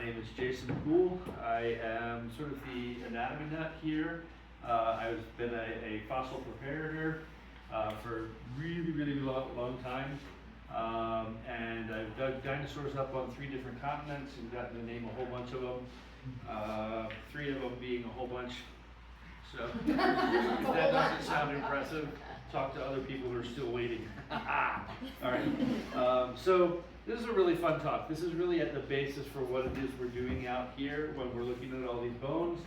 name is Jason Poole. I am sort of the anatomy nut here. I've been a fossil preparator for really long time. And I've dug dinosaurs up on 3 different continents and gotten to name a whole bunch of them. 3 of them being a whole bunch. So if that doesn't sound impressive, talk to other people who are still waiting. All right. So this is a really fun talk. This is really at the basis for what it is we're doing out here when we're looking at all these bones.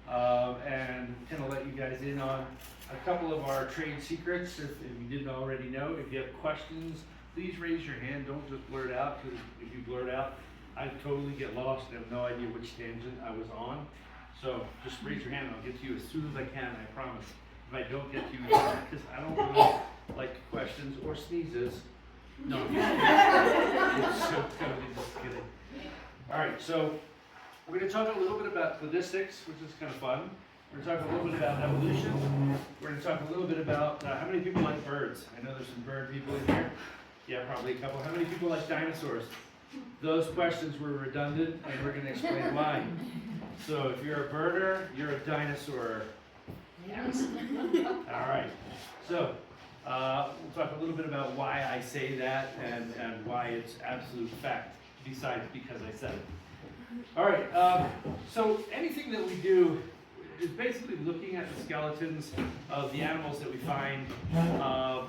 And kind of let you guys in on a couple of our trade secrets if you didn't already know. If you have questions, please raise your hand. Don't just blurt out, because if you blurt out, I totally get lost and have no idea which tangent I was on. So just raise your hand and I'll get to you as soon as I can, I promise. If I don't get to you, because I don't really like questions or sneezes. No, it's so totally just kidding. All right, so we're going to talk a little bit about Sodistics, which is kind of fun. We're going to talk a little bit about evolution. We're going to talk a little bit about how many people like birds. I know there's some bird people in here. Yeah, probably a couple. How many people like dinosaurs? Those questions were redundant, and we're going to explain why. So if you're a birder, you're a dinosaur. Yes. All right. So we'll talk a little bit about why I say that and why it's absolute fact, besides because I said it. All right. So anything that we do is basically looking at the skeletons of the animals that we find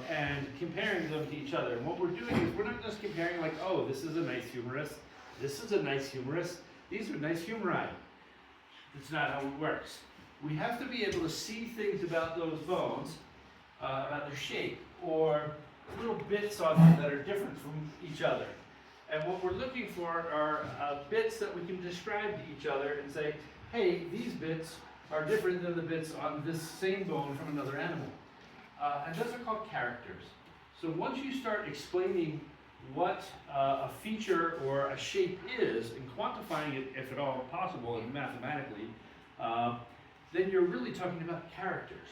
and comparing them to each other. And what we're doing is we're not just comparing like, oh, this is a nice humerus, this is a nice humerus, these are nice humeri. That's not how it works. We have to be able to see things about those bones, about their shape, or little bits on them that are different from each other. And what we're looking for are bits that we can describe to each other and say, hey, these bits are different than the bits on this same bone from another animal. And those are called characters. So once you start explaining what a feature or a shape is and quantifying it, if at all possible, and mathematically, then you're really talking about characters.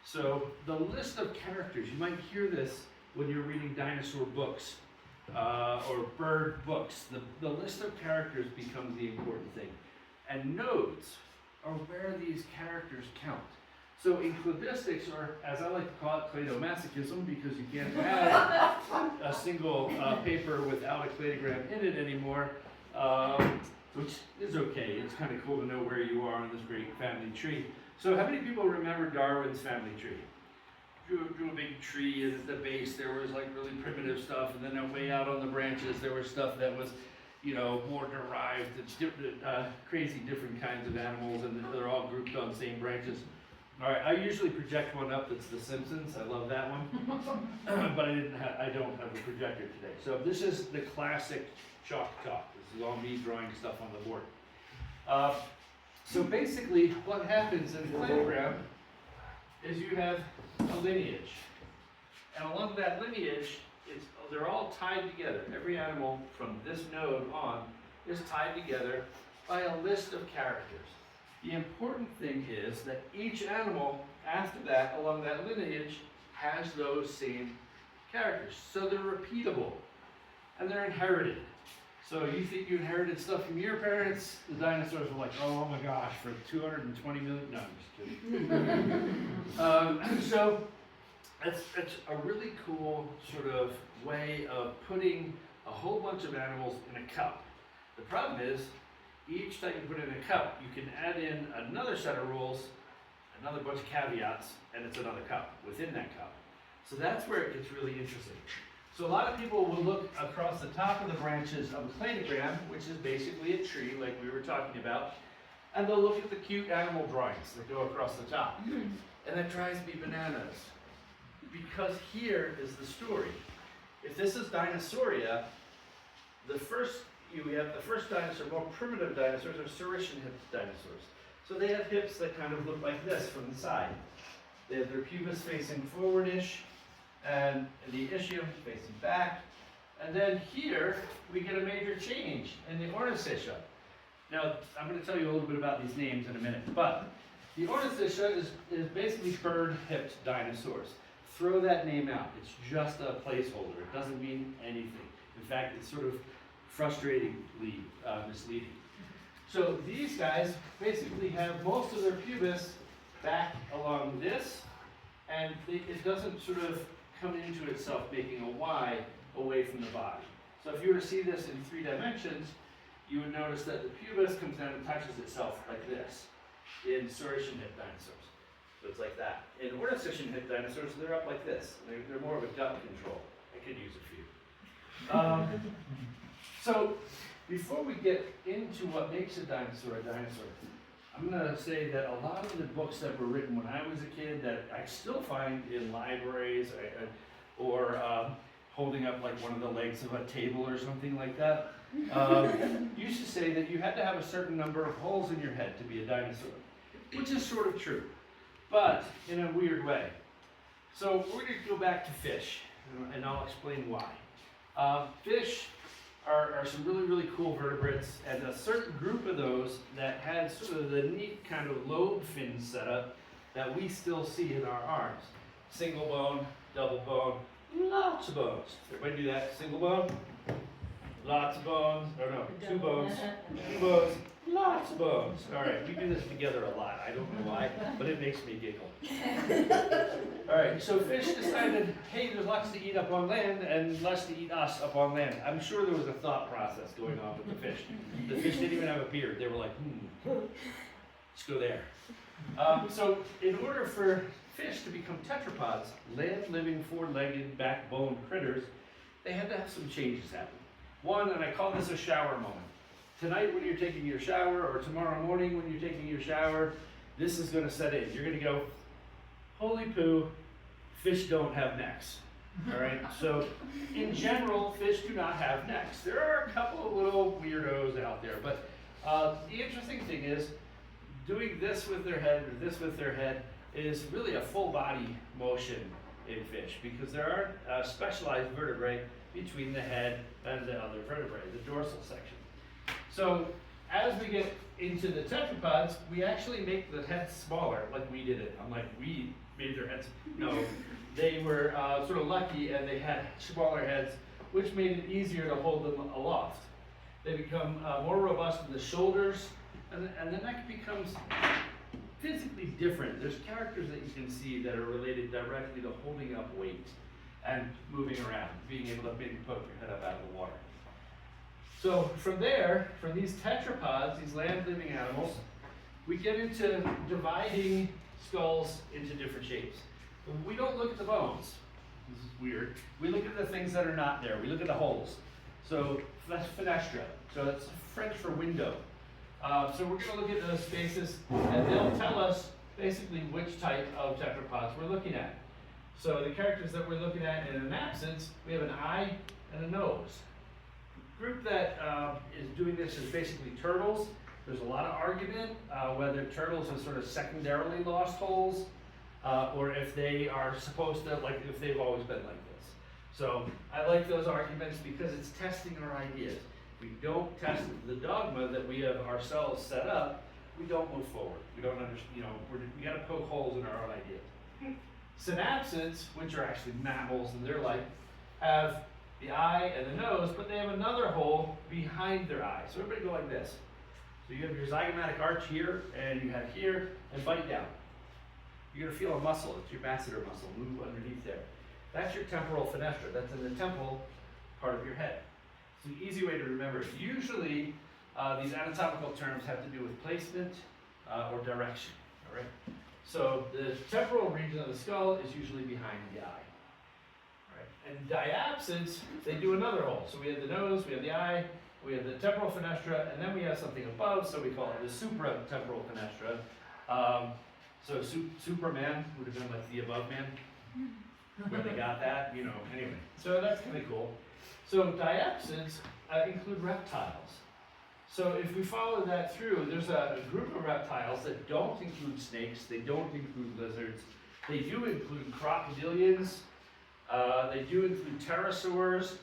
So the list of characters, you might hear this when you're reading dinosaur books or bird books. The list of characters becomes the important thing. And nodes are where these characters count. So in Sodistics, or as I like to call it, cladomasochism, because you can't have a single paper without a cladogram in it anymore, which is okay. It's kind of cool to know where you are in this great family tree. So how many people remember Darwin's family tree? Drew a big tree, and at the base there was like really primitive stuff, and then way out on the branches there was stuff that was, you know, more derived. It's crazy different kinds of animals, and they're all grouped on the same branches. All right, I usually project one up that's The Simpsons. I love that one, but I don't have a projector today. So this is the classic chalk talk. This is all me drawing stuff on the board. So basically, what happens in a cladogram is you have a lineage, and along that lineage, they're all tied together. Every animal from this node on is tied together by a list of characters. The important thing is that each animal after that, along that lineage, has those same characters. So they're repeatable, and they're inherited. So you think you inherited stuff from your parents, the dinosaurs were like, oh my gosh, for 220 million, no, I'm just kidding. So it's a really cool sort of way of putting a whole bunch of animals in a cup. The problem is, each time you put it in a cup, you can add in another set of rules, another bunch of caveats, and it's another cup within that cup. So that's where it gets really interesting. So a lot of people will look across the top of the branches of a cladogram, which is basically a tree like we were talking about, and they'll look at the cute animal drawings that go across the top. And that drives me bananas, because here is the story. If this is Dinosauria, we have the first dinosaur, more primitive dinosaurs, are saurischian-hipped dinosaurs. So they have hips that kind of look like this from the side. They have their pubis facing forward-ish, and the ischium facing back. And then here, we get a major change in the ornithischia. Now, I'm going to tell you a little bit about these names in a minute, but the ornithischia is basically bird-hipped dinosaurs. Throw that name out. It's just a placeholder. It doesn't mean anything. In fact, it's sort of frustratingly misleading. So these guys basically have most of their pubis back along this, and it doesn't sort of come into itself making a Y away from the body. So if you were to see this in 3 dimensions, you would notice that the pubis comes down and touches itself like this in saurischian hip dinosaurs. So it's like that. In ornithischian hip dinosaurs, they're up like this. They're more of a gut control. I could use a few. So before we get into what makes a dinosaur, I'm going to say that a lot of the books that were written when I was a kid that I still find in libraries or holding up like one of the legs of a table or something like that, used to say that you had to have a certain number of holes in your head to be a dinosaur, which is sort of true, but in a weird way. So we're going to go back to fish, and I'll explain why. Fish are some really, really cool vertebrates, and a certain group of those that had sort of the neat kind of lobe fin setup that we still see in our arms. Single bone, double bone, lots of bones. Everybody do that? Single bone, lots of bones, or no, 2 bones, 2 bones, lots of bones. All right, we do this together a lot. I don't know why, but it makes me giggle. All right, so fish decided, hey, there's lots to eat up on land and less to eat us up on land. I'm sure there was a thought process going on with the fish. The fish didn't even have a beard. They were like, let's go there. So in order for fish to become tetrapods, land-living, 4-legged, backbone critters, they had to have some changes happen. One, and I call this a shower moment. Tonight when you're taking your shower, or tomorrow morning when you're taking your shower, this is going to set in. You're going to go, holy poo, fish don't have necks. All right, so in general, fish do not have necks. There are a couple of little weirdos out there, but the interesting thing is, doing this with their head or this with their head is really a full body motion in fish, because there aren't specialized vertebrae between the head and the other vertebrae, the dorsal section. So as we get into the tetrapods, we actually make the heads smaller, like we did it. I'm like, we made their heads. No, they were sort of lucky and they had smaller heads, which made it easier to hold them aloft. They become more robust in the shoulders, and the neck becomes physically different. There's characters that you can see that are related directly to holding up weight and moving around, being able to maybe poke your head up out of the water. So from there, from these tetrapods, these land-living animals, we get into dividing skulls into different shapes. But we don't look at the bones. This is weird. We look at the things that are not there. We look at the holes. So that's fenestra. So that's French for window. So we're going to look at those spaces, and they'll tell us basically which type of tetrapods we're looking at. So the characters that we're looking at in an absence, we have an eye and a nose. The group that is doing this is basically turtles. There's a lot of argument whether turtles are sort of secondarily lost holes, or if they are supposed to, like, if they've always been like this. So I like those arguments because it's testing our ideas. If we don't test the dogma that we have ourselves set up, we don't move forward. We don't understand, we got to poke holes in our own ideas. Synapsids, which are actually mammals in their life, have the eye and the nose, but they have another hole behind their eye. So everybody go like this. So you have your zygomatic arch here, and you have here, and bite down. You're going to feel a muscle. It's your masseter muscle. Move underneath there. That's your temporal fenestra. That's in the temple part of your head. It's an easy way to remember it. Usually, these anatomical terms have to do with placement or direction. All right. So the temporal region of the skull is usually behind the eye. All right. And diapsids, they do another hole. So we have the nose, we have the eye, we have the temporal fenestra, and then we have something above. So we call it the supratemporal fenestra. So Superman would have been like the above man, where they got that, anyway. So that's kind of cool. So diapsids include reptiles. So if we follow that through, there's a group of reptiles that don't include snakes, they don't include lizards, they do include crocodilians, they do include pterosaurs,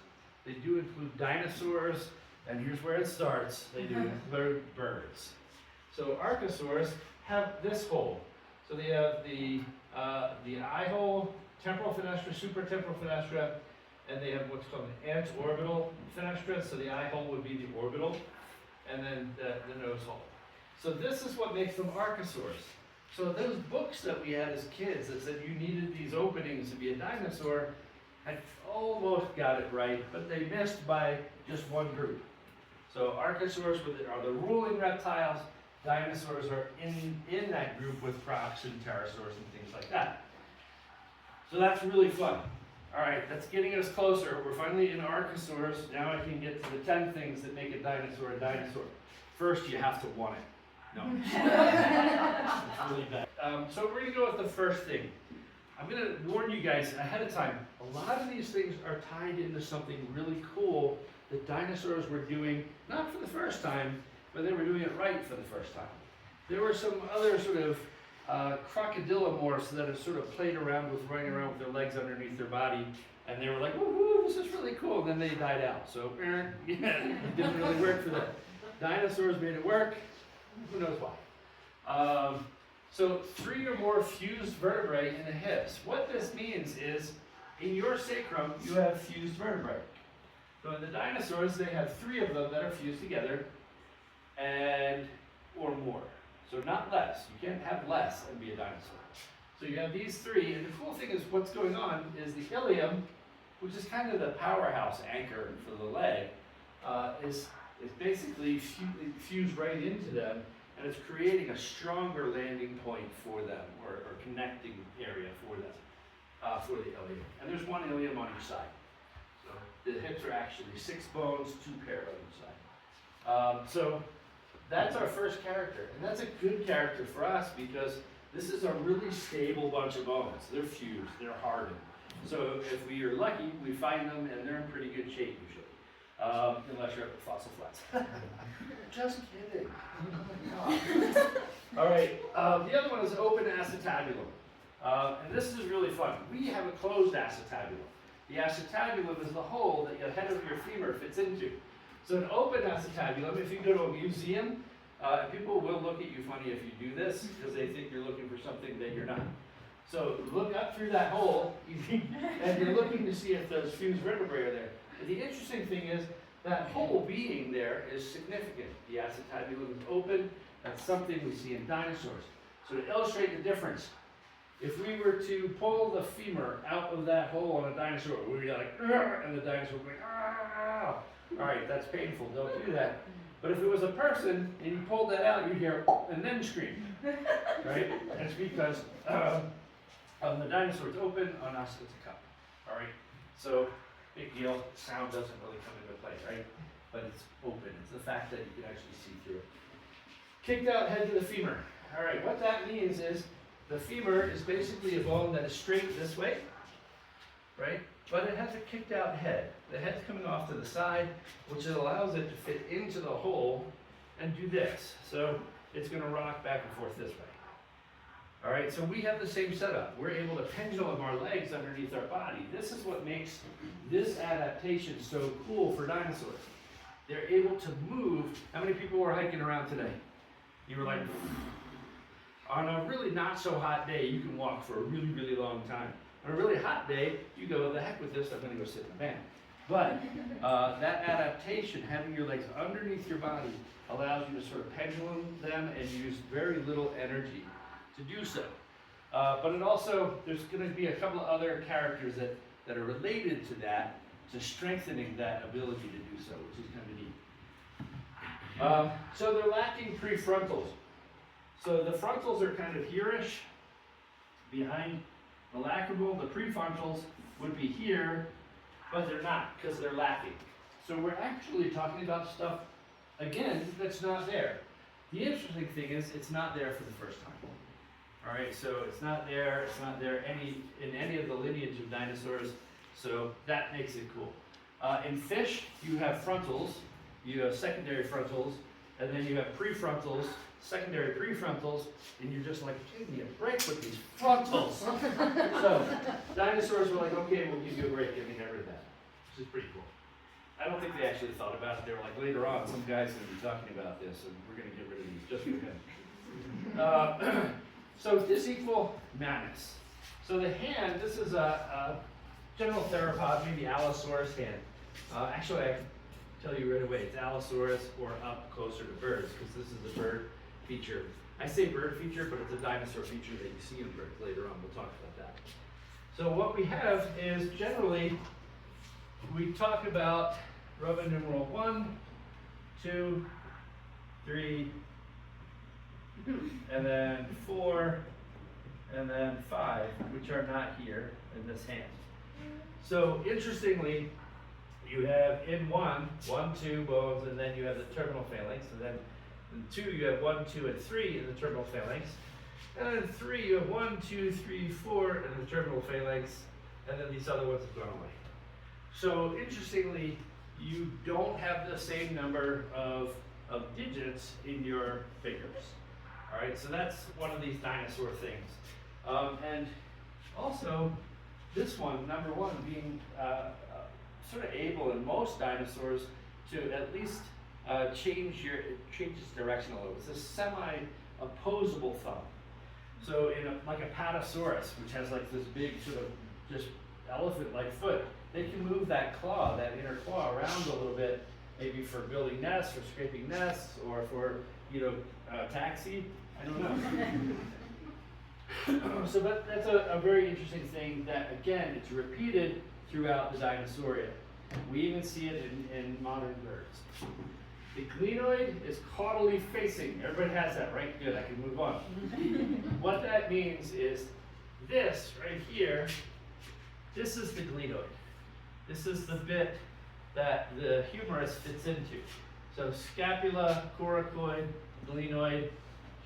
they do include dinosaurs, and here's where it starts, they do include birds. So Arcosaurs have this hole. So they have the eye hole, temporal fenestra, supratemporal fenestra, and they have what's called an antorbital fenestra. So the eye hole would be the orbital. and then the nose hole. So this is what makes them Arcosaurs. So those books that we had as kids that said you needed these openings to be a dinosaur had almost got it right, but they missed by just one group. So Arcosaurs are the ruling reptiles. Dinosaurs are in that group with crocs and pterosaurs and things like that. So that's really fun. All right, that's getting us closer. We're finally in Arcosaurs. Now I can get to the 10 things that make a dinosaur a dinosaur. First, you have to want it. No. It's really bad. So we're going to go with the first thing. I'm going to warn you guys ahead of time. A lot of these things are tied into something really cool that dinosaurs were doing, not for the first time, but they were doing it right for the first time. There were some other sort of crocodilomorphs that have sort of played around with running around with their legs underneath their body, and they were like, woohoo, this is really cool, and then they died out. So, yeah, it didn't really work for them. Dinosaurs made it work. Who knows why? So 3 or more fused vertebrae in the hips. What this means is, in your sacrum, you have fused vertebrae. So in the dinosaurs, they have 3 of them that are fused together, or more. So not less. You can't have less and be a dinosaur. So you have these 3, and the cool thing is what's going on is the ilium, which is kind of the powerhouse anchor for the leg, is basically fused right into them, and it's creating a stronger landing point for them, or connecting area for them, for the ilium. And there's 1 ilium on each side. So the hips are actually 6 bones, 2 pair on each side. So that's our first character, and that's a good character for us because this is a really stable bunch of bones. They're fused, they're hardened. So if we are lucky, we find them and they're in pretty good shape usually. Unless you're at the fossil flats. Just kidding. Oh my God. All right, the other one is open acetabulum. And this is really fun. We have a closed acetabulum. The acetabulum is the hole that the head of your femur fits into. So an open acetabulum, if you go to a museum, people will look at you funny if you do this because they think you're looking for something that you're not. So look up through that hole and you're looking to see if those fused vertebrae are there. And the interesting thing is that hole being there is significant. The acetabulum is open. That's something we see in dinosaurs. So to illustrate the difference, if we were to pull the femur out of that hole on a dinosaur, we'd be like, and the dinosaur would be like, all right, that's painful, don't do that. But if it was a person and you pulled that out, you'd hear, and then scream, right? And it's because on the dinosaur it's open, on us it's a cup, all right? So, big deal, sound doesn't really come into play, right? But it's open, it's the fact that you can actually see through it. Kicked out head to the femur. All right, what that means is the femur is basically a bone that is straight this way, right? But it has a kicked out head. The head's coming off to the side, which allows it to fit into the hole and do this. So it's going to rock back and forth this way. All right, so we have the same setup. We're able to pendulum our legs underneath our body. This is what makes this adaptation so cool for dinosaurs. They're able to move. How many people were hiking around today? You were like, on a really not so hot day, you can walk for a really, really long time. On a really hot day, you go, the heck with this, I'm going to go sit in a van. But that adaptation, having your legs underneath your body, allows you to sort of pendulum them and use very little energy to do so. But it also, there's going to be a couple of other characters that are related to that, to strengthening that ability to do so, which is kind of neat. So they're lacking prefrontals. So the frontals are kind of here-ish, behind the lacrymal. The prefrontals would be here, but they're not because they're lacking. So we're actually talking about stuff, again, that's not there. The interesting thing is it's not there for the first time. All right, so it's not there in any of the lineage of dinosaurs, so that makes it cool. In fish, you have frontals, you have secondary frontals, and then you have prefrontals, secondary prefrontals, and you're just like, give me a break with these frontals. So dinosaurs were like, okay, we'll give you a break, and they got rid of that, which is pretty cool. I don't think they actually thought about it. They were like, later on, some guy's going to be talking about this, and we're going to get rid of these just for him. So disequal mammoths. So the hand, this is a general theropod, maybe Allosaurus hand. Actually, tell you right away it's Allosaurus or up closer to birds, because this is a bird feature. I say bird feature, but it's a dinosaur feature that you see in birds later on. We'll talk about that. So what we have is generally, we talk about Roman numeral 1, 2, 3, and then 4, and then 5, which are not here in this hand. So interestingly, you have in 1, 2 bones, and then you have the terminal phalanx, and then in 2 you have 1, 2, and 3 in the terminal phalanx, and then 3 you have 1, 2, 3, 4 in the terminal phalanx, and then these other ones have gone away. So interestingly, you don't have the same number of digits in your fingers. All right, so that's one of these dinosaur things. And also, this one, number 1, being sort of able in most dinosaurs to at least change its direction a little. It's a semi-opposable thumb. So in like a Patasaurus, which has like this big sort of just elephant-like foot, they can move that claw, that inner claw, around a little bit, maybe for building nests or scraping nests or for, taxi. I don't know. So that's a very interesting thing that, again, it's repeated throughout the Dinosauria. We even see it in modern birds. The glenoid is caudally facing. Everybody has that, right? Good, I can move on. What that means is this right here, this is the glenoid. This is the bit that the humerus fits into. So scapula, coracoid, glenoid,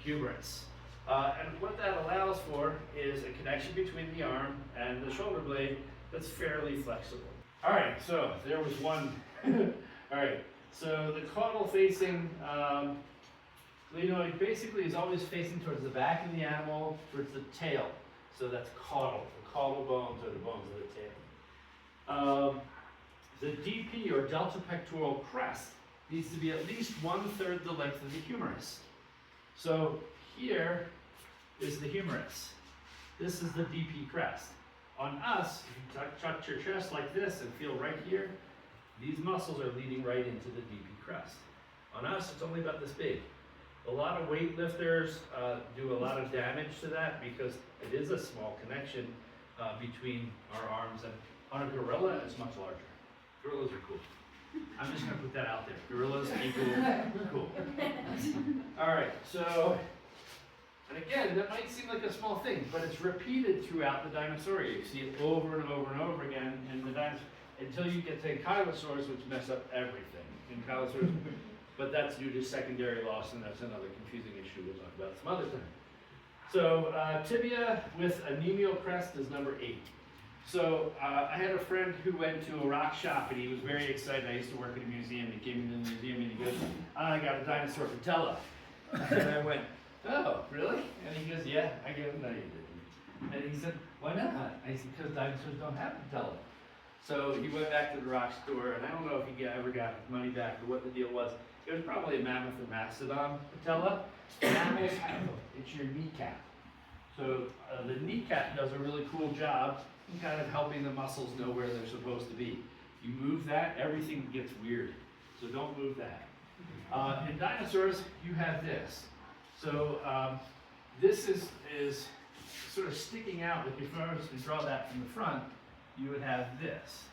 humerus. And what that allows for is a connection between the arm and the shoulder blade that's fairly flexible. All right, so there was one. All right, so the caudal facing glenoid basically is always facing towards the back of the animal, towards the tail. So that's caudal. The caudal bones are the bones of the tail. The DP, or delta pectoral crest, needs to be at least 1/3 the length of the humerus. So here is the humerus. This is the DP crest. On us, if you tuck your chest like this and feel right here, these muscles are leading right into the DP crest. On us, it's only about this big. A lot of weightlifters do a lot of damage to that because it is a small connection between our arms, and on a gorilla, it's much larger. Gorillas are cool. I'm just gonna put that out there. Gorillas equal cool. All right, so, and again, that might seem like a small thing, but it's repeated throughout the Dinosauria. You see it over and over and over again in the dinosaurs, until you get to Ankylosaurs, which mess up everything. Ankylosaurs, but that's due to secondary loss, and that's another confusing issue we'll talk about some other time. So tibia with a Tibial Crest is number 8. So I had a friend who went to a rock shop and he was very excited. I used to work at a museum. He came into the museum and he goes, I got a dinosaur patella. And I went, oh, really? And he goes, yeah. I go, no, you didn't. And he said, why not? I said, because dinosaurs don't have patella. So he went back to the rock store, and I don't know if he ever got his money back or what the deal was. It was probably a mammoth or mastodon patella. Mammals have them. It's your kneecap. So the kneecap does a really cool job in kind of helping the muscles know where they're supposed to be. You move that, everything gets weird. So don't move that. In dinosaurs, you have this. So this is sort of sticking out. If you first can draw that from the front, you would have this.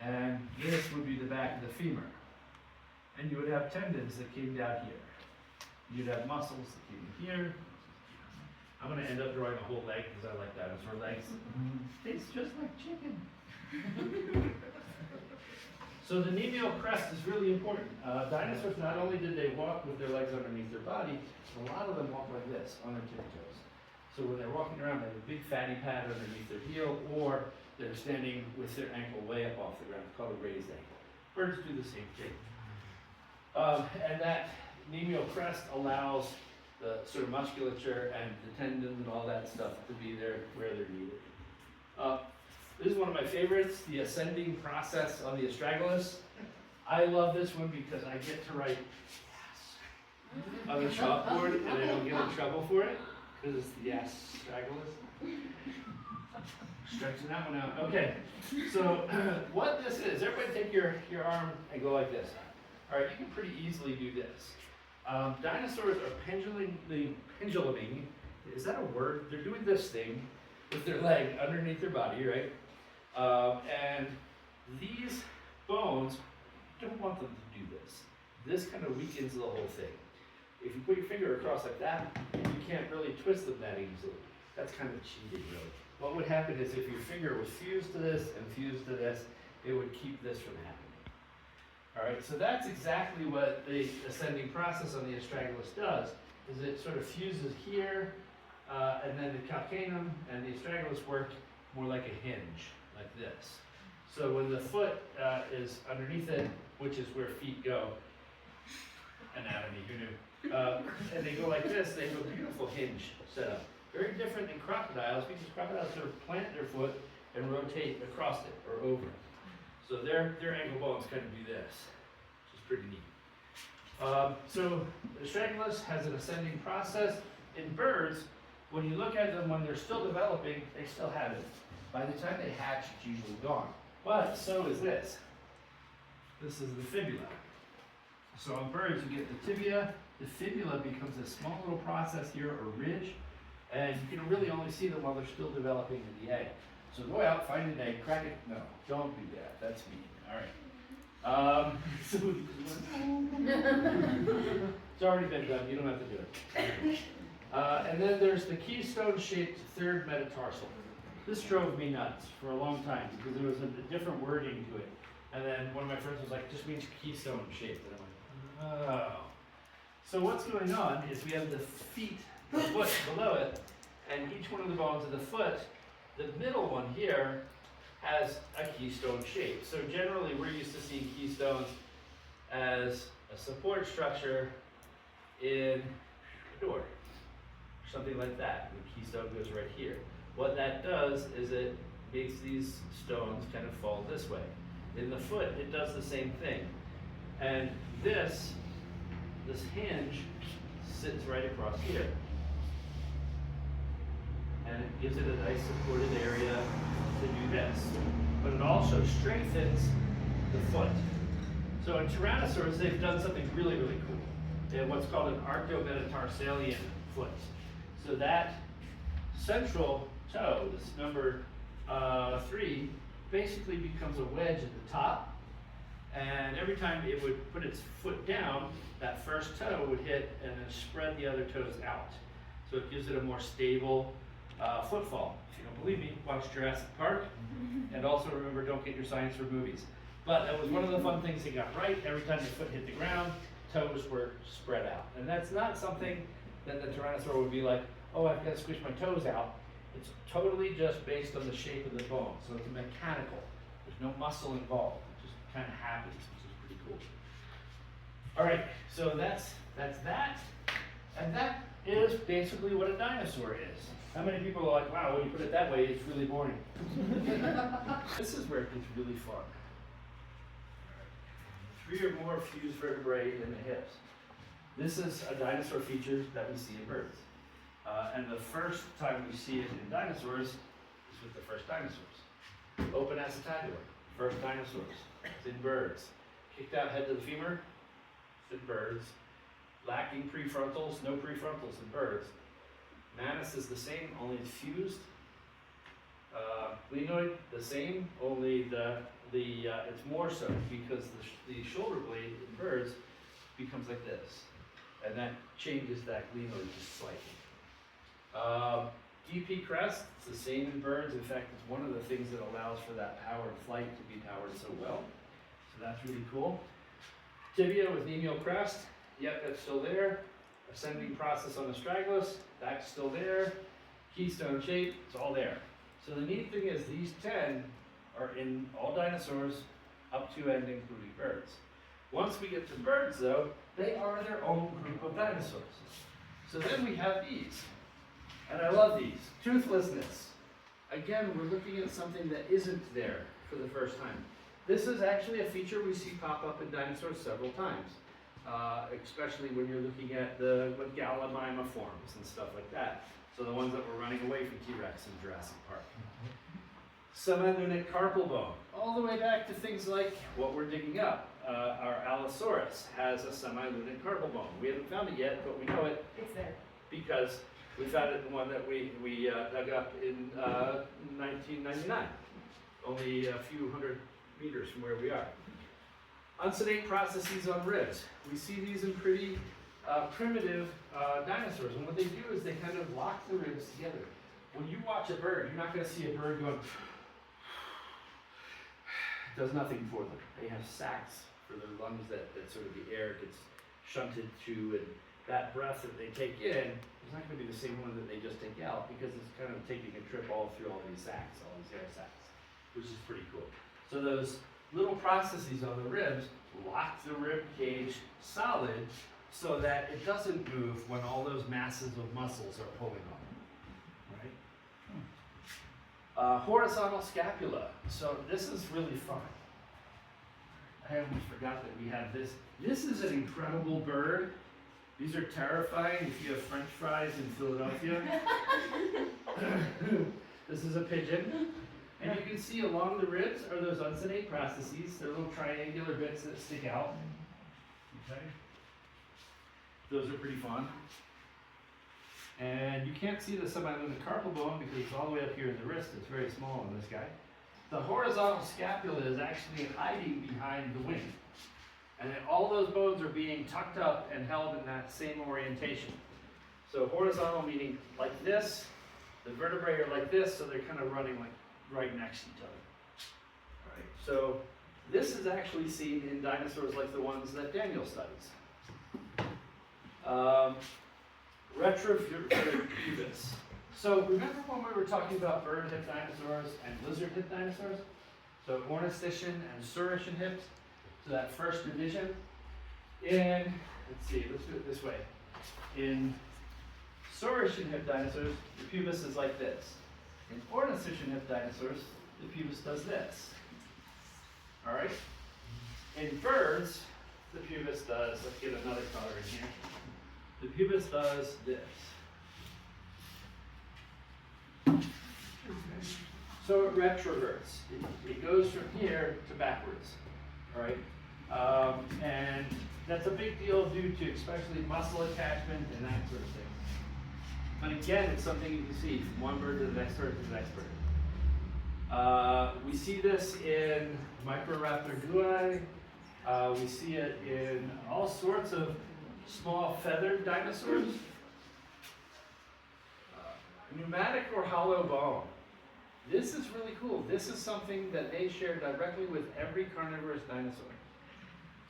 And this would be the back of the femur. And you would have tendons that came down here. You'd have muscles that came here. I'm going to end up drawing a whole leg because I like dinosaur legs. Tastes just like chicken. So the Tibial Crest is really important. Dinosaurs, not only did they walk with their legs underneath their body, a lot of them walk like this, on their tiptoes. So when they're walking around, they have a big fatty pad underneath their heel, or they're standing with their ankle way up off the ground. It's called a raised ankle. Birds do the same thing. And that Tibial Crest allows the sort of musculature and the tendons and all that stuff to be there where they're needed. This is one of my favorites, the ascending process on the astragalus. I love this one because I get to write yes on the chalkboard and I don't get in trouble for it because it's the astragalus. Stretching that one out. Okay, so what this is, everybody take your arm and go like this. All right, you can pretty easily do this. Dinosaurs are penduluming. Is that a word? They're doing this thing with their leg underneath their body, right? And these bones, you don't want them to do this. This kind of weakens the whole thing. If you put your finger across like that, you can't really twist them that easily. That's kind of cheating, really. What would happen is if your finger was fused to this and fused to this, it would keep this from happening. All right, so that's exactly what the ascending process on the astragalus does, is it sort of fuses here, and then the calcaneum and the astragalus work more like a hinge, like this. So when the foot is underneath it, which is where feet go, anatomy, who knew? And they go like this, they have a beautiful hinge setup. Very different than crocodiles, because crocodiles sort of plant their foot and rotate across it or over it. So their ankle bones kind of do this, which is pretty neat. So the astragalus has an ascending process. In birds, when you look at them when they're still developing, they still have it. By the time they hatch, it's usually gone. But so is this. This is the fibula. So on birds, you get the tibia. The fibula becomes a small little process here, or ridge, and you can really only see them while they're still developing in the egg. So go out, find an egg, crack it. No, don't do that. That's mean. All right. It's already been done. You don't have to do it. And then there's the keystone-shaped third metatarsal. This drove me nuts for a long time because there was a different wording to it. And then one of my friends was like, it just means keystone-shaped. And I'm like, oh. So what's going on is we have the feet, the foot below it, and each one of the bones of the foot, the middle one here, has a keystone shape. So generally we're used to seeing keystones as a support structure in a door, or something like that. The keystone goes right here. What that does is it makes these stones kind of fall this way. In the foot, it does the same thing. And this hinge sits right across here. And it gives it a nice supported area to do this. But it also strengthens the foot. So in Tyrannosaurs, they've done something really, really cool. They have what's called an arcometatarsalian foot. So that central toe, this number 3, basically becomes a wedge at the top. And every time it would put its foot down, that first toe would hit and then spread the other toes out. So it gives it a more stable footfall. If you don't believe me, watch Jurassic Park. And also remember, don't get your science from movies. But that was one of the fun things they got right. Every time the foot hit the ground, toes were spread out. And that's not something that the Tyrannosaur would be like, oh, I've got to squish my toes out. It's totally just based on the shape of the bone. So it's mechanical. There's no muscle involved. It just kind of happens, which is pretty cool. All right, so that's that. And that is basically what a dinosaur is. How many people are like, wow, when you put it that way, it's really boring. This is where it gets really fun. 3 or more fused vertebrae in the hips. This is a dinosaur feature that we see in birds. And the first time we see it in dinosaurs is with the first dinosaurs. Open acetabulum, first dinosaurs. It's in birds. Kicked out head to the femur, it's in birds. Lacking prefrontals, no prefrontals in birds. Manus is the same, only it's fused. Genoid, the same, only it's more so because the shoulder blade in birds becomes like this. And that changes that glenoid just slightly. DP crest, it's the same in birds. In fact, it's one of the things that allows for that powered flight to be powered so well. So that's really cool. Tibia with Tibial Crest, yep, that's still there. Ascending process on astragalus, that's still there. Keystone shape, it's all there. So the neat thing is these 10 are in all dinosaurs up to and including birds. Once we get to birds though, they are their own group of dinosaurs. So then we have these. And I love these. Toothlessness. Again, we're looking at something that isn't there for the first time. This is actually a feature we see pop up in dinosaurs several times, especially when you're looking at the Gallimiforms and stuff like that. So the ones that were running away from T-Rex in Jurassic Park. Semilunic carpal bone, all the way back to things like what we're digging up. Our Allosaurus has a semilunic carpal bone. We haven't found it yet, but we know it. It's there. Because we found it in the one that we dug up in 1999, only a few hundred meters from where we are. Uncinate processes on ribs. We see these in pretty primitive dinosaurs, and what they do is they kind of lock the ribs together. When you watch a bird, you're not going to see a bird going, does nothing for them. They have sacs for their lungs that sort of the air gets shunted to, and that breath that they take in is not going to be the same one that they just take out, because it's kind of taking a trip all through all these sacs, all these air sacs, which is pretty cool. So those little processes on the ribs lock the rib cage solid so that it doesn't move when all those masses of muscles are pulling on it, right? Horizontal scapula. So this is really fun. I almost forgot that we have this. This is an incredible bird. These are terrifying if you have French fries in Philadelphia. This is a pigeon. And you can see along the ribs are those uncinate processes. They're little triangular bits that stick out. Okay. Those are pretty fun. And you can't see the semilunic carpal bone because it's all the way up here in the wrist. It's very small on this guy. The horizontal scapula is actually hiding behind the wing. And then all those bones are being tucked up and held in that same orientation. So horizontal meaning like this, the vertebrae are like this, so they're kind of running like right next to each other. All right. So this is actually seen in dinosaurs like the ones that Daniel studies. Retrovertebrate pubis. So remember when we were talking about bird-hip dinosaurs and lizard-hip dinosaurs? So ornithischian and saurischian hips. So that first division. In, let's see, let's do it this way. In saurischian hip dinosaurs, the pubis is like this. In ornithischian hip dinosaurs, the pubis does this. All right? In birds, the pubis does, let's get another color in here. The pubis does this. So it retroverts. It goes from here to backwards. All right? And that's a big deal due to especially muscle attachment and that sort of thing. But again, it's something you can see from one bird to the next bird to the next bird. We see this in Microraptor guai. We see it in all sorts of small feathered dinosaurs. Pneumatic or hollow bone. This is really cool. This is something that they share directly with every carnivorous dinosaur.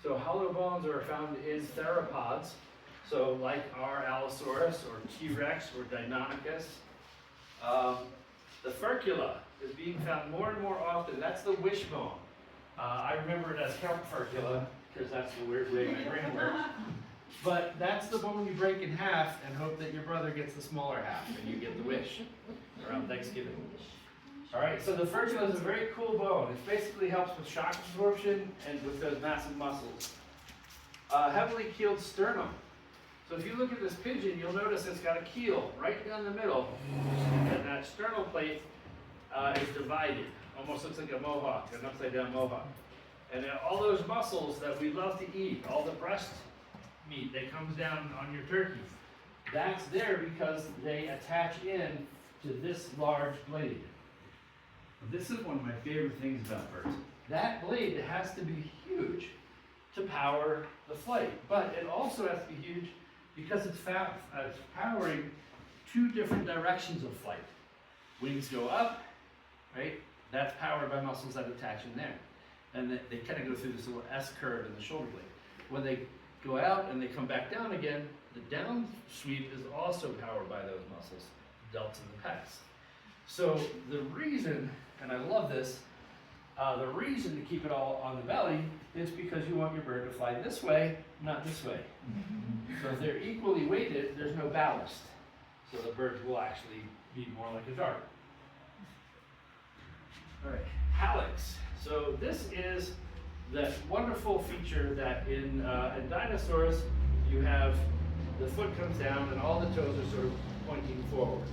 So hollow bones are found in theropods. So like our Allosaurus or T-Rex or Deinonychus. The furcula is being found more and more often. That's the wishbone. I remember it as Count Furcula because that's the weird way my brain works. But that's the bone you break in half and hope that your brother gets the smaller half and you get the wish around Thanksgiving. All right, so the furcula is a very cool bone. It basically helps with shock absorption and with those massive muscles. Heavily keeled sternum. So if you look at this pigeon, you'll notice it's got a keel right down the middle, and that sternal plate is divided. Almost looks like a mohawk, an upside down mohawk. And all those muscles that we love to eat, all the breast meat that comes down on your turkey, that's there because they attach in to this large blade. This is one of my favorite things about birds. That blade has to be huge to power the flight, but it also has to be huge because it's powering two different directions of flight. Wings go up, right? That's powered by muscles that attach in there. And they kind of go through this little S curve in the shoulder blade. When they go out and they come back down again, the down sweep is also powered by those muscles, delts and the pecs. So the reason, and I love this, the reason to keep it all on the belly is because you want your bird to fly this way, not this way. So if they're equally weighted, there's no ballast. So the birds will actually be more like a dart. All right, hallux. So this is that wonderful feature that in dinosaurs, you have the foot comes down and all the toes are sort of pointing forward.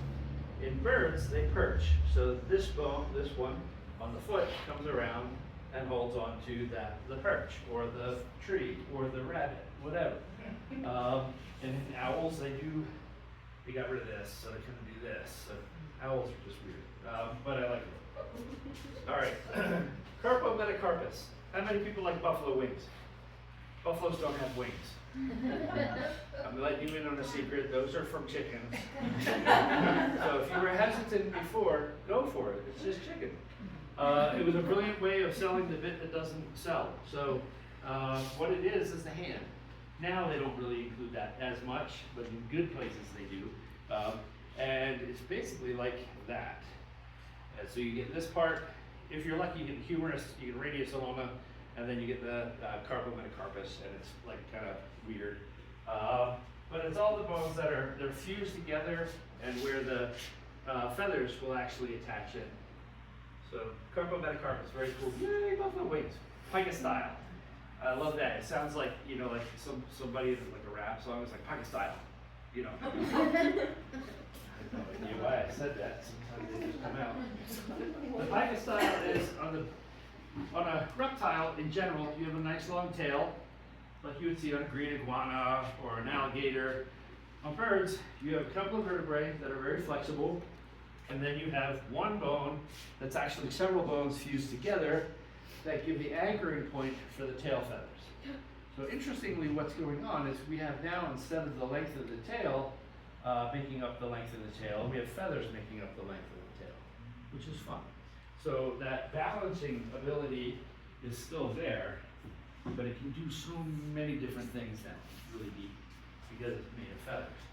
In birds, they perch. So this bone, this one on the foot, comes around and holds on to the perch, or the tree, or the rabbit, whatever. And in owls, they got rid of this, so they couldn't do this. So owls are just weird, but I like it. All right, Carpometacarpus. How many people like buffalo wings? Buffaloes don't have wings. I'm letting you in on a secret. Those are from chickens. So if you were hesitant before, go for it. It's just chicken. It was a brilliant way of selling the bit that doesn't sell. So what it is the hand. Now they don't really include that as much, but in good places they do. And it's basically like that. And so you get this part. If you're lucky, you get the humerus, you get radius ulna, and then you get the carpometacarpus, and it's like kind of weird. But it's all the bones that they're fused together, and where the feathers will actually attach in. So carpometacarpus, very cool. Yay, buffalo wings, pica style. I love that. It sounds like, you know, like somebody like a rap song. It's like pica style, you know. I have no idea why I said that. Sometimes they just come out. The pica style is on a reptile in general. You have a nice long tail, like you would see on a green iguana or an alligator. On birds, you have a couple of vertebrae that are very flexible, and then you have one bone that's actually several bones fused together that give the anchoring point for the tail feathers. So interestingly, what's going on is we have now, instead of the length of the tail making up the length of the tail, we have feathers making up the length of the tail, which is fun. So that balancing ability is still there, but it can do so many different things now. It's really neat because it's made of feathers.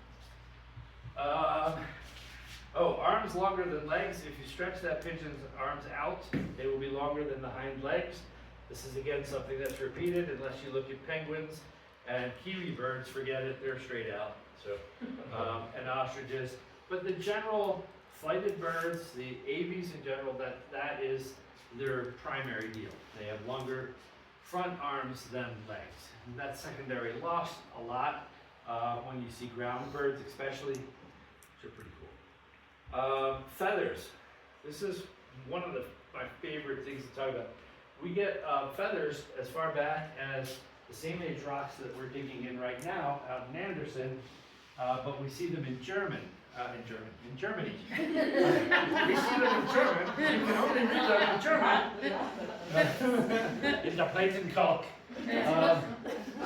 Arms longer than legs. If you stretch that pigeon's arms out, they will be longer than the hind legs. This is again something that's repeated unless you look at penguins and kiwi birds. Forget it; they're straight out. So, and ostriches. But the general flighted birds, the aves in general, that is their primary deal. They have longer front arms than legs. And that's secondary lost a lot when you see ground birds, especially, which are pretty cool. Feathers. This is one of my favorite things to talk about. We get feathers as far back as the same age rocks that we're digging in right now out in Anderson, but we see them in Germany. We see them in German. You can only read them in German. In the plate and kalk.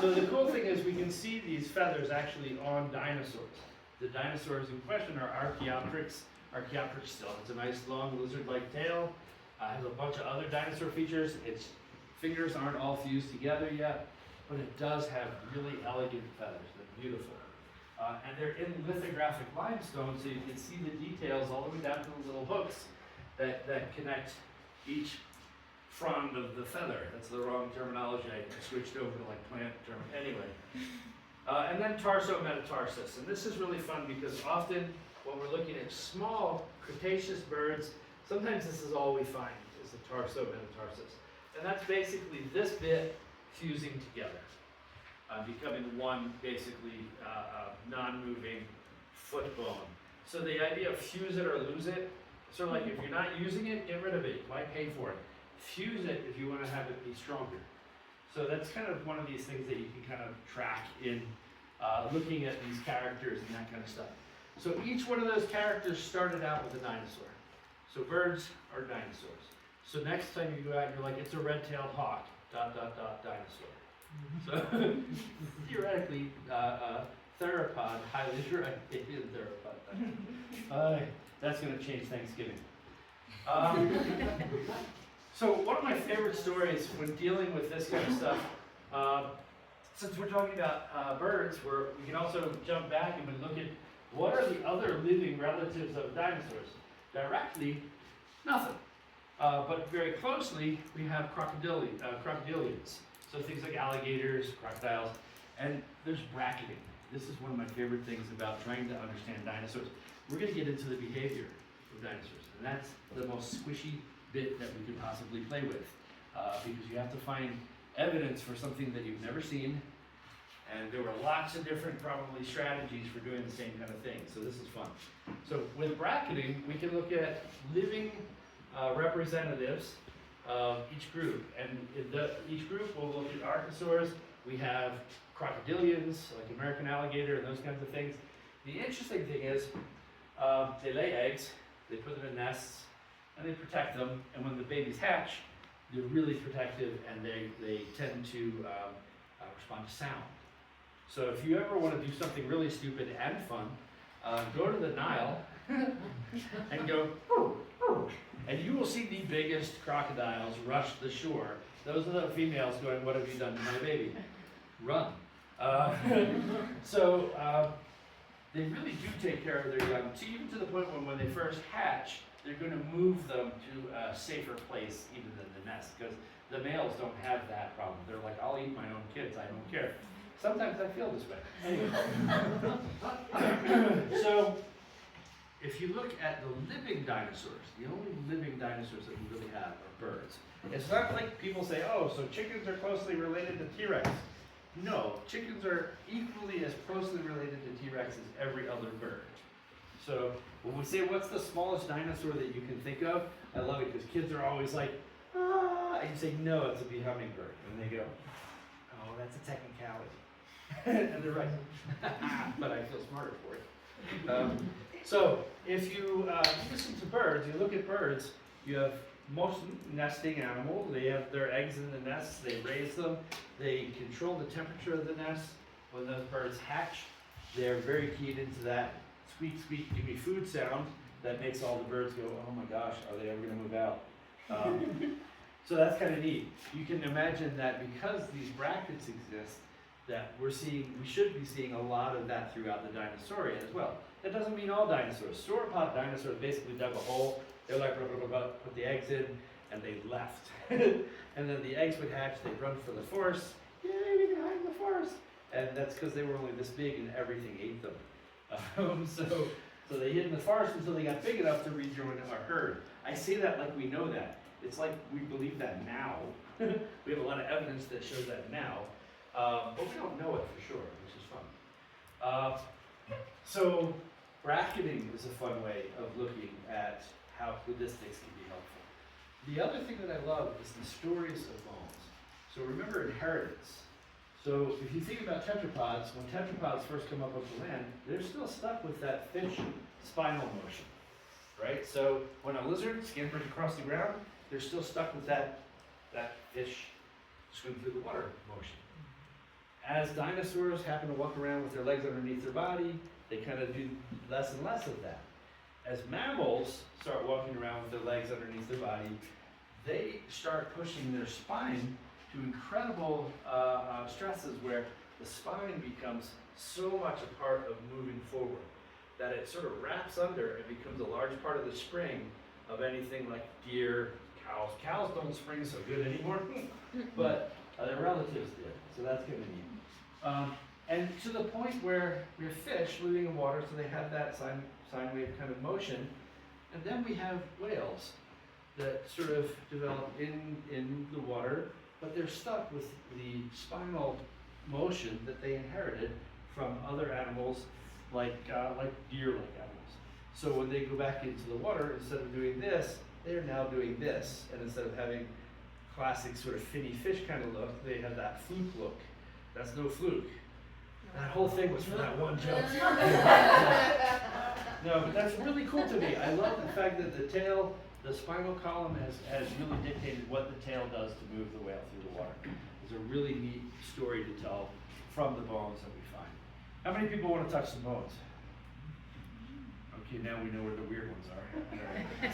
So the cool thing is we can see these feathers actually on dinosaurs. The dinosaurs in question are Archaeopteryx. Archaeopteryx still has a nice long lizard-like tail. Has a bunch of other dinosaur features. Its fingers aren't all fused together yet, but it does have really elegant feathers. They're beautiful. And they're in lithographic limestone, so you can see the details all the way down to the little hooks that connect each frond of the feather. That's the wrong terminology. I switched over to like plant term. Anyway. And then tarso-metatarsus. And this is really fun because often when we're looking at small Cretaceous birds, sometimes this is all we find is the tarso-metatarsus. And that's basically this bit fusing together, becoming one basically non-moving foot bone. So the idea of fuse it or lose it, sort of like if you're not using it, get rid of it. Why pay for it? Fuse it if you want to have it be stronger. So that's kind of one of these things that you can kind of track in looking at these characters and that kind of stuff. So each one of those characters started out with a dinosaur. So birds are dinosaurs. So next time you go out and you're like, it's a red-tailed hawk, ... dinosaur. So theoretically, theropod, highly directed theropod. That's going to change Thanksgiving. So one of my favorite stories when dealing with this kind of stuff, since we're talking about birds, we can also jump back and look at what are the other living relatives of dinosaurs. Directly, nothing. But very closely, we have crocodilians. So things like alligators, crocodiles, and there's bracketing. This is one of my favorite things about trying to understand dinosaurs. We're going to get into the behavior of dinosaurs, and that's the most squishy bit that we could possibly play with, because you have to find evidence for something that you've never seen And there were lots of different probably strategies for doing the same kind of thing, so this is fun. So with bracketing, we can look at living representatives of each group. And each group will look at Arcosaurs. We have crocodilians, like American alligator and those kinds of things. The interesting thing is they lay eggs, they put them in nests, and they protect them. And when the babies hatch, they're really protective, and they tend to respond to sound. So if you ever want to do something really stupid and fun, go to the Nile and go, and you will see the biggest crocodiles rush the shore. Those are the females going, "What have you done to my baby?" Run. They really do take care of their young, even to the point when they first hatch, they're going to move them to a safer place even than the nest, because the males don't have that problem. They're like, "I'll eat my own kids, I don't care." Sometimes I feel this way. Anyway. So, if you look at the living dinosaurs, the only living dinosaurs that we really have are birds. It's not like people say, "Oh, so chickens are closely related to T-Rex." No, chickens are equally as closely related to T-Rex as every other bird. So when we say, "What's the smallest dinosaur that you can think of?" I love it because kids are always like, "Ah," and you say, "No, it's a bee hummingbird," and they go, "Oh, that's a technicality." And they're right. But I feel smarter for it. So if you listen to birds, you look at birds, you have most nesting animals. They have their eggs in the nests, they raise them, they control the temperature of the nest. When those birds hatch, they're very keyed into that squeak, squeak, give me food sound that makes all the birds go, "Oh my gosh, are they ever going to move out?" So that's kind of neat. You can imagine that because these brackets exist, that we should be seeing a lot of that throughout the Dinosauria as well. That doesn't mean all dinosaurs. Sauropod dinosaurs basically dug a hole, they're like, blah, blah, blah, blah, put the eggs in, and they left. And then the eggs would hatch, they'd run for the forest, yay, we can hide in the forest. And that's because they were only this big and everything ate them. So they hid in the forest until they got big enough to rejoin a herd. I say that like we know that. It's like we believe that now. We have a lot of evidence that shows that now. But we don't know it for sure, which is fun. So bracketing is a fun way of looking at how Sodistics can be helpful. The other thing that I love is the stories of bones. So remember inheritance. So if you think about tetrapods, when tetrapods first come up onto land, they're still stuck with that fish spinal motion, right? So when a lizard scampers across the ground, they're still stuck with that fish swim through the water motion. As dinosaurs happen to walk around with their legs underneath their body, they kind of do less and less of that. As mammals start walking around with their legs underneath their body, they start pushing their spine to incredible stresses where the spine becomes so much a part of moving forward that it sort of wraps under and becomes a large part of the spring of anything like deer, cows. Cows don't spring so good anymore, but their relatives did, so that's kind of neat. And to the point where we have fish living in water, so they have that sine wave kind of motion. And then we have whales that sort of develop in the water, but they're stuck with the spinal motion that they inherited from other animals like deer-like animals. So when they go back into the water, instead of doing this, they're now doing this. And instead of having classic sort of finny fish kind of look, they have that fluke look. That's no fluke. That whole thing was for that one joke. No, but that's really cool to me. I love the fact that the tail, the spinal column has really dictated what the tail does to move the whale through the water. It's a really neat story to tell from the bones that we find. How many people want to touch some bones? Okay, now we know where the weird ones are.